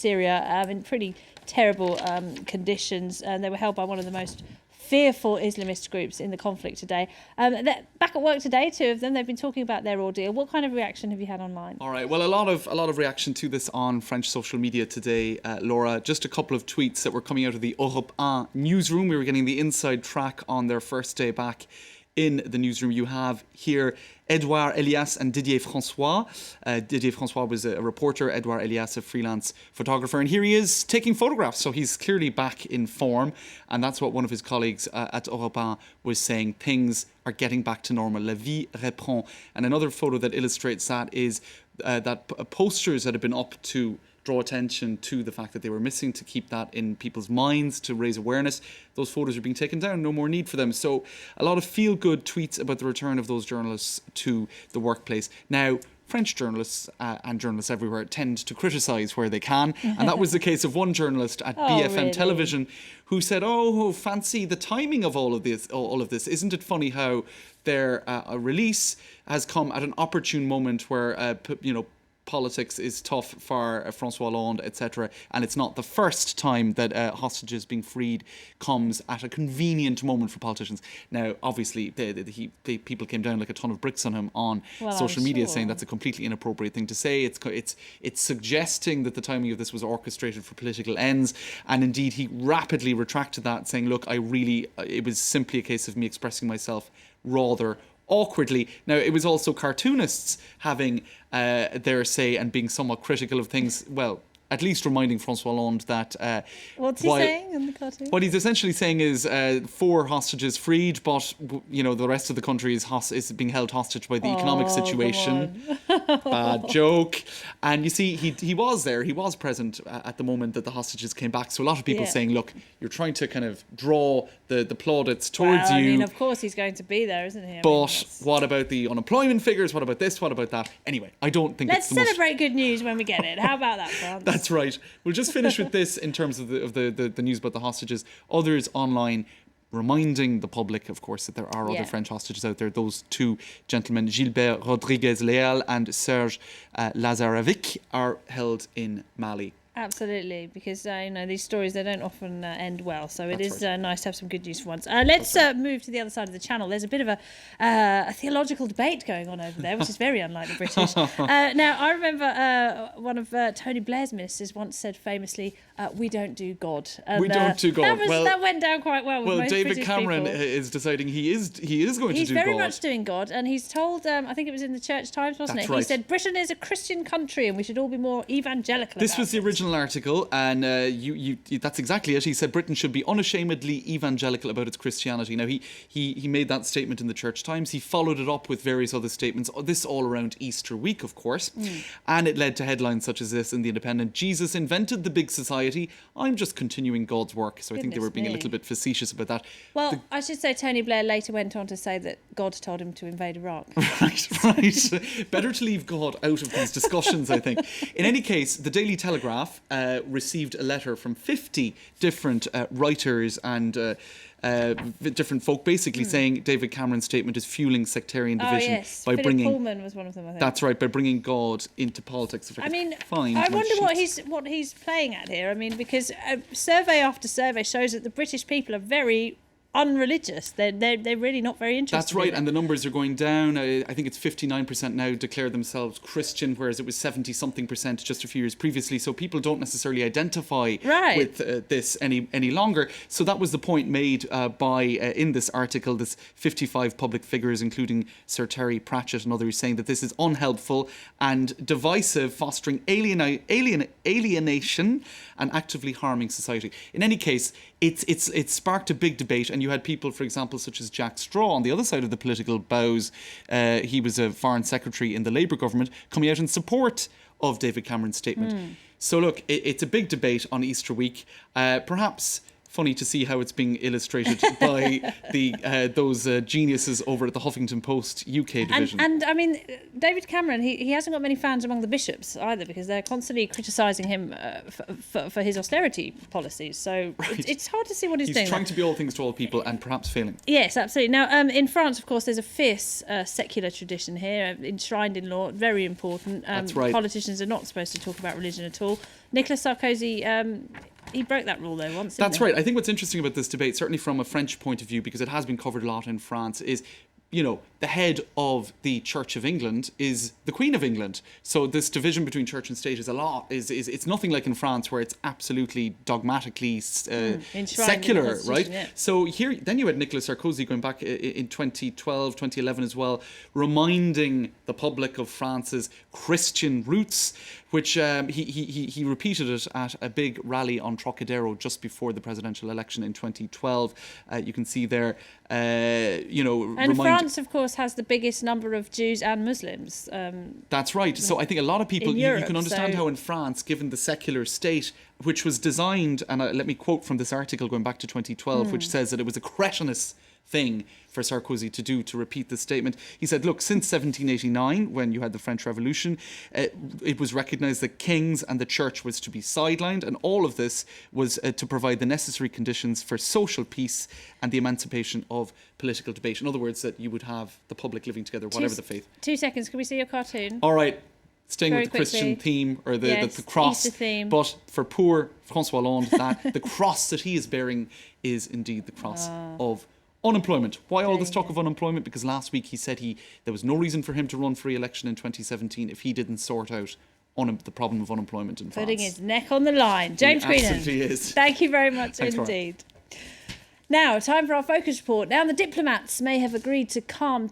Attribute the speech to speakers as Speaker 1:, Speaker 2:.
Speaker 1: Syria in pretty terrible conditions, and they were held by one of the most fearful Islamist groups in the conflict today. They're back at work today, two of them. They've been talking about their ordeal. What kind of reaction have you had online?
Speaker 2: All right, well, a lot of reaction to this on French social media today, Laura. Just a couple of tweets that were coming out of the Europe 1 newsroom. We were getting the inside track on their first day back in the newsroom. You have here Edouard Elias and Didier François. Didier François was a reporter, Edouard Elias a freelance photographer, and here he is taking photographs, so he's clearly back in form, and that's what one of his colleagues at Europe 1 was saying. Things are getting back to normal. La vie reprend. And another photo that illustrates that is that posters that have been up to draw attention to the fact that they were missing, to keep that in people's minds, to raise awareness. Those photos are being taken down, no more need for them. So a lot of feel-good tweets about the return of those journalists to the workplace. Now, French journalists and journalists everywhere tend to criticise where they can, and that was the case of one journalist at BFM
Speaker 1: really?
Speaker 2: Television who said, "Oh, fancy the timing of all of this! Isn't it funny how their release has come at an opportune moment where politics is tough for François Hollande, etc. And it's not the first time that hostages being freed comes at a convenient moment for politicians." Now, obviously, people came down like a ton of bricks on him on social media, saying that's a completely inappropriate thing to say. It's suggesting that the timing of this was orchestrated for political ends. And indeed, he rapidly retracted that, saying, "Look, it was simply a case of me expressing myself rather awkwardly." Now, it was also cartoonists having their say and being somewhat critical of things, well, at least reminding François Hollande that...
Speaker 1: What's he saying in the cartoon?
Speaker 2: What he's essentially saying is 4 hostages freed, but, the rest of the country is being held hostage by the economic situation. Bad joke. And you see, he was there. He was present at the moment that the hostages came back. So a lot of people saying, look, you're trying to kind of draw the plaudits towards you.
Speaker 1: I mean, of course he's going to be there, isn't he?
Speaker 2: But what about the unemployment figures? What about this? What about that? Anyway, I don't think
Speaker 1: Let's celebrate good news when we get it. How about that, France?
Speaker 2: That's right. We'll just finish with this in terms of the news about the hostages. Others online reminding the public, of course, that there are other French hostages out there. Those 2 gentlemen, Gilbert Rodriguez-Leal and Serge Lazarevic, are held in Mali.
Speaker 1: Absolutely, because these stories, they don't often end well, so it is nice to have some good news for once. Let's move to the other side of the channel. There's a bit of a theological debate going on over there, which is very unlike the British. Now, I remember one of Tony Blair's ministers once said famously, "We don't do God." And,
Speaker 2: we don't do God.
Speaker 1: That went down quite well with most
Speaker 2: David
Speaker 1: British
Speaker 2: Cameron
Speaker 1: people.
Speaker 2: is deciding he is going to do God.
Speaker 1: He's very much doing God, and he's told, I think it was in the Church Times, wasn't
Speaker 2: That's
Speaker 1: it?
Speaker 2: Right.
Speaker 1: He said, "Britain is a Christian country and we should all be more evangelical."
Speaker 2: This was the original article, and that's exactly it. He said Britain should be unashamedly evangelical about its Christianity. Now, he made that statement in the Church Times. He followed it up with various other statements, this all around Easter week, of course, and it led to headlines such as this in The Independent: "Jesus invented the big society. I'm just continuing God's work." So I think they were being a little bit facetious about that.
Speaker 1: Well, I should say Tony Blair later went on to say that God told him to invade Iraq.
Speaker 2: Right. Better to leave God out of these discussions, I think. In any case, the Daily Telegraph received a letter from 50 different writers and different folk, basically saying David Cameron's statement is fueling sectarian division by
Speaker 1: Philip
Speaker 2: bringing.
Speaker 1: Pullman was one of them, I think.
Speaker 2: That's right, by bringing God into politics.
Speaker 1: I wonder what he's playing at here. I mean, because survey after survey shows that the British people are very unreligious. They're really not very interested.
Speaker 2: That's right, and the numbers are going down. I think it's 59% now declare themselves Christian, whereas it was 70-something% just a few years previously. So people don't necessarily identify with this any longer. So that was the point made by in this article, this 55 public figures, including Sir Terry Pratchett and others, saying that this is unhelpful and divisive, fostering alienation and actively harming society. In any case, it sparked a big debate, and you had people, for example, such as Jack Straw on the other side of the political bows. He was a foreign secretary in the Labour government, coming out in support of David Cameron's statement. So look, it's a big debate on Easter week. Perhaps funny to see how it's being illustrated by those geniuses over at the Huffington Post UK division.
Speaker 1: And I mean, David Cameron, he hasn't got many fans among the bishops either, because they're constantly criticising him for his austerity policies. So it's hard to see what he's doing.
Speaker 2: He's trying to be all things to all people and perhaps failing.
Speaker 1: Yes, absolutely. Now, in France, of course, there's a fierce secular tradition here, enshrined in law, very important.
Speaker 2: That's right.
Speaker 1: Politicians are not supposed to talk about religion at all. Nicolas Sarkozy, he broke that rule though once.
Speaker 2: That's right. I think what's interesting about this debate, certainly from a French point of view, because it has been covered a lot in France, is, you know, the head of the Church of England is the Queen of England. So this division between church and state is it's nothing like in France, where it's absolutely dogmatically secular, right?
Speaker 1: Yeah.
Speaker 2: So here, then you had Nicolas Sarkozy going back in 2012, 2011 as well, reminding the public of France's Christian roots, which he repeated it at a big rally on Trocadero just before the presidential election in 2012. You can see there,
Speaker 1: And France, of course, has the biggest number of Jews and Muslims.
Speaker 2: That's right. So I think a lot of people,
Speaker 1: Europe,
Speaker 2: you can understand how in France, given the secular state, which was designed, and let me quote from this article going back to 2012, which says that it was a cretinous thing for Sarkozy to do, to repeat this statement. He said, look, since 1789, when you had the French Revolution, it was recognised that kings and the church was to be sidelined, and all of this was to provide the necessary conditions for social peace and the emancipation of political debate. In other words, that you would have the public living together, whatever the faith.
Speaker 1: 2 seconds, can we see your cartoon?
Speaker 2: All right. Staying
Speaker 1: Very
Speaker 2: with the Christian
Speaker 1: quickly.
Speaker 2: theme, or the
Speaker 1: Yes,
Speaker 2: cross.
Speaker 1: Easter theme.
Speaker 2: But for poor François Hollande, the cross that he is bearing is indeed the cross of unemployment. Why all this talk of unemployment? Because last week he said there was no reason for him to run for re-election in 2017 if he didn't sort out the problem of unemployment in France.
Speaker 1: Putting his neck on the line. James Greenan.
Speaker 2: Absolutely is.
Speaker 1: Thank you very much
Speaker 2: Thanks, Laura.
Speaker 1: indeed. Now, time for our focus report. Now, the diplomats may have agreed to calm